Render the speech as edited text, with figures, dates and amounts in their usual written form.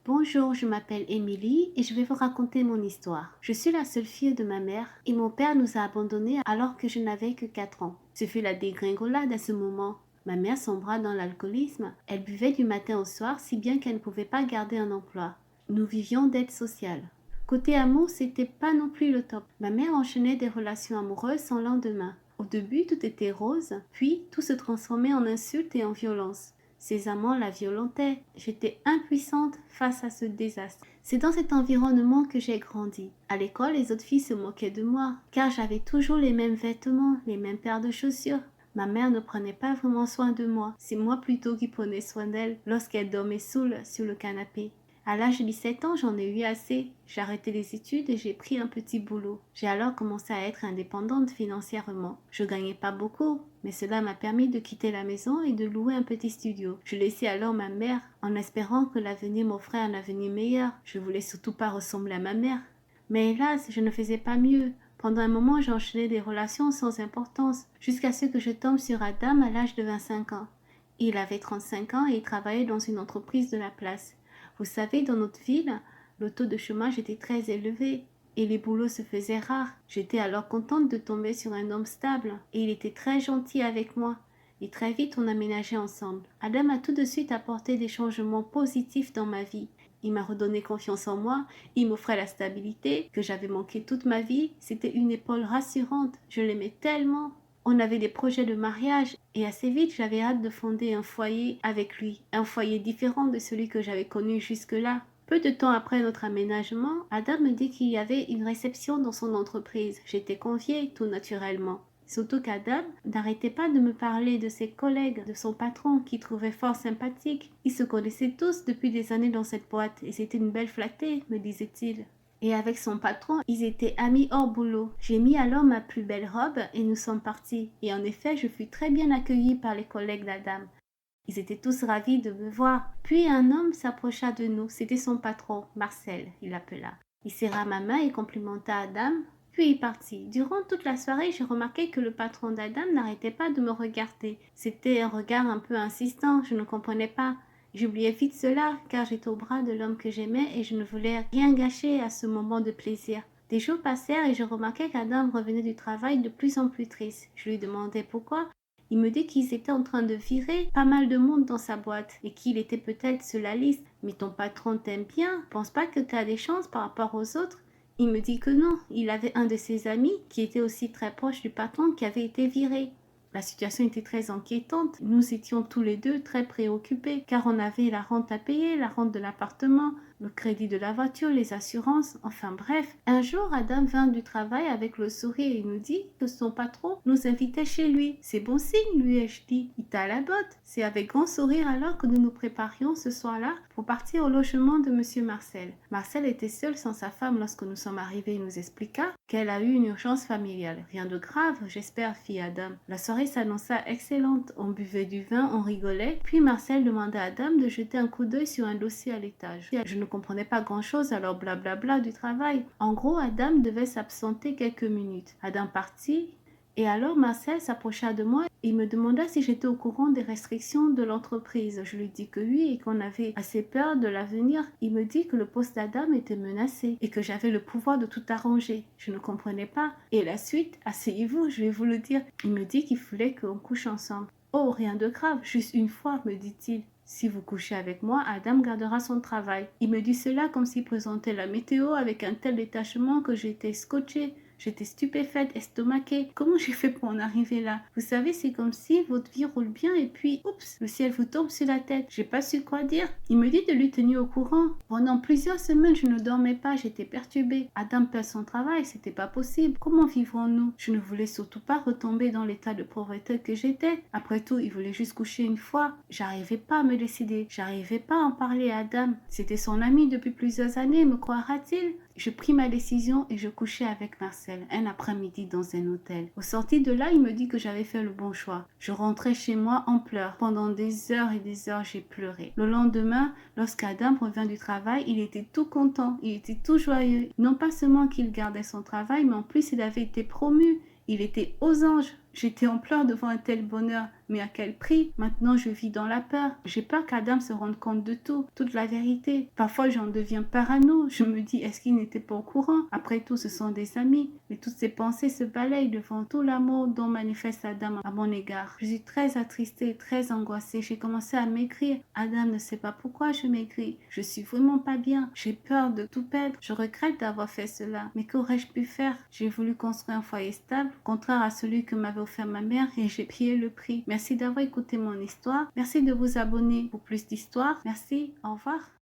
Bonjour, je m'appelle Émilie et je vais vous raconter mon histoire. Je suis la seule fille de ma mère et mon père nous a abandonnés alors que je n'avais que 4 ans. Ce fut la dégringolade à ce moment. Ma mère sombra dans l'alcoolisme. Elle buvait du matin au soir si bien qu'elle ne pouvait pas garder un emploi. Nous vivions d'aide sociale. Côté amour, c'était pas non plus le top. Ma mère enchaînait des relations amoureuses sans lendemain. Au début, tout était rose, puis tout se transformait en insultes et en violence. Ses amants la violentaient. J'étais impuissante face à ce désastre. C'est dans cet environnement que j'ai grandi. À l'école, les autres filles se moquaient de moi, car j'avais toujours les mêmes vêtements, les mêmes paires de chaussures. Ma mère ne prenait pas vraiment soin de moi. C'est moi plutôt qui prenais soin d'elle lorsqu'elle dormait saoule sur le canapé. À l'âge de 17 ans, j'en ai eu assez. J'ai arrêté les études et j'ai pris un petit boulot. J'ai alors commencé à être indépendante financièrement. Je gagnais pas beaucoup, mais cela m'a permis de quitter la maison et de louer un petit studio. Je laissais alors ma mère en espérant que l'avenir m'offrait un avenir meilleur. Je voulais surtout pas ressembler à ma mère. Mais hélas, je ne faisais pas mieux. Pendant un moment, j'enchaînais des relations sans importance, jusqu'à ce que je tombe sur Adam à l'âge de 25 ans. Il avait 35 ans et il travaillait dans une entreprise de la place. Vous savez, dans notre ville, le taux de chômage était très élevé et les boulots se faisaient rares. J'étais alors contente de tomber sur un homme stable et il était très gentil avec moi. Et très vite, on aménageait ensemble. Adam a tout de suite apporté des changements positifs dans ma vie. Il m'a redonné confiance en moi, il m'offrait la stabilité que j'avais manqué toute ma vie. C'était une épaule rassurante, je l'aimais tellement. On avait des projets de mariage et assez vite j'avais hâte de fonder un foyer avec lui, un foyer différent de celui que j'avais connu jusque-là. Peu de temps après notre aménagement, Adam me dit qu'il y avait une réception dans son entreprise. J'étais conviée tout naturellement. Surtout qu'Adam n'arrêtait pas de me parler de ses collègues, de son patron, qu'il trouvait fort sympathique. Ils se connaissaient tous depuis des années dans cette boîte et c'était une belle flattée, me disait-il. Et avec son patron, ils étaient amis hors boulot. J'ai mis alors ma plus belle robe et nous sommes partis. Et en effet, je fus très bien accueillie par les collègues d'Adam. Ils étaient tous ravis de me voir. Puis un homme s'approcha de nous. C'était son patron, Marcel, il l'appela. Il serra ma main et complimenta Adam. Puis il partit. Durant toute la soirée, j'ai remarqué que le patron d'Adam n'arrêtait pas de me regarder. C'était un regard un peu insistant, je ne comprenais pas. J'oubliais vite cela, car j'étais au bras de l'homme que j'aimais et je ne voulais rien gâcher à ce moment de plaisir. Des jours passèrent et je remarquai qu'Adam revenait du travail de plus en plus triste. Je lui demandai pourquoi. Il me dit qu'ils étaient en train de virer pas mal de monde dans sa boîte et qu'il était peut-être sur la liste. Mais ton patron t'aime bien, pense pas que tu as des chances par rapport aux autres? Il me dit que non, il avait un de ses amis qui était aussi très proche du patron qui avait été viré. La situation était très inquiétante. Nous étions tous les deux très préoccupés car on avait la rente à payer, la rente de l'appartement, le crédit de la voiture, les assurances, enfin bref. Un jour, Adam vint du travail avec le sourire et nous dit que son patron nous invitait chez lui. C'est bon signe, lui ai-je dit. Il t'a la botte. C'est avec grand sourire alors que nous nous préparions ce soir-là pour partir au logement de monsieur Marcel. Marcel était seul sans sa femme lorsque nous sommes arrivés. Il nous expliqua qu'elle a eu une urgence familiale. Rien de grave, j'espère, fit Adam. La soirée s'annonça excellente. On buvait du vin, on rigolait. Puis Marcel demanda à Adam de jeter un coup d'œil sur un dossier à l'étage. Je ne comprenais pas grand-chose, alors blablabla du travail. En gros, Adam devait s'absenter quelques minutes. Adam partit. Et alors Marcel s'approcha de moi et me demanda si j'étais au courant des restrictions de l'entreprise. Je lui dis que oui et qu'on avait assez peur de l'avenir. Il me dit que le poste d'Adam était menacé et que j'avais le pouvoir de tout arranger. Je ne comprenais pas. Et la suite, asseyez-vous, je vais vous le dire. Il me dit qu'il voulait qu'on couche ensemble. Oh, rien de grave, juste une fois, me dit-il. Si vous couchez avec moi, Adam gardera son travail. Il me dit cela comme s'il présentait la météo avec un tel détachement que j'étais scotchée. J'étais stupéfaite, estomaquée. Comment j'ai fait pour en arriver là? Vous savez, c'est comme si votre vie roule bien et puis, oups, le ciel vous tombe sur la tête. J'ai pas su quoi dire. Il me dit de lui tenir au courant. Pendant plusieurs semaines, je ne dormais pas, j'étais perturbée. Adam perd son travail, c'était pas possible. Comment vivrons-nous? Je ne voulais surtout pas retomber dans l'état de pauvreté que j'étais. Après tout, il voulait juste coucher une fois. J'arrivais pas à me décider. J'arrivais pas à en parler à Adam. C'était son ami depuis plusieurs années, me croira-t-il? Je pris ma décision et je couchai avec Marcel un après-midi dans un hôtel. Au sorti de là, il me dit que j'avais fait le bon choix. Je rentrais chez moi en pleurs. Pendant des heures et des heures, j'ai pleuré. Le lendemain, lorsqu'Adam revint du travail, il était tout content, il était tout joyeux. Non pas seulement qu'il gardait son travail, mais en plus il avait été promu. Il était aux anges. J'étais en pleurs devant un tel bonheur. Mais à quel prix? Maintenant, je vis dans la peur. J'ai peur qu'Adam se rende compte de tout, toute la vérité. Parfois, j'en deviens parano. Je me dis, est-ce qu'il n'était pas au courant? Après tout, ce sont des amis. Mais toutes ces pensées se balayent devant tout l'amour dont manifeste Adam à mon égard. Je suis très attristée, très angoissée. J'ai commencé à maigrir. Adam ne sait pas pourquoi je maigris. Je suis vraiment pas bien. J'ai peur de tout perdre. Je regrette d'avoir fait cela. Mais qu'aurais-je pu faire? J'ai voulu construire un foyer stable, contraire à celui que m'avait offert ma mère, et j'ai payé le prix. Merci d'avoir écouté mon histoire. Merci de vous abonner pour plus d'histoires. Merci. Au revoir.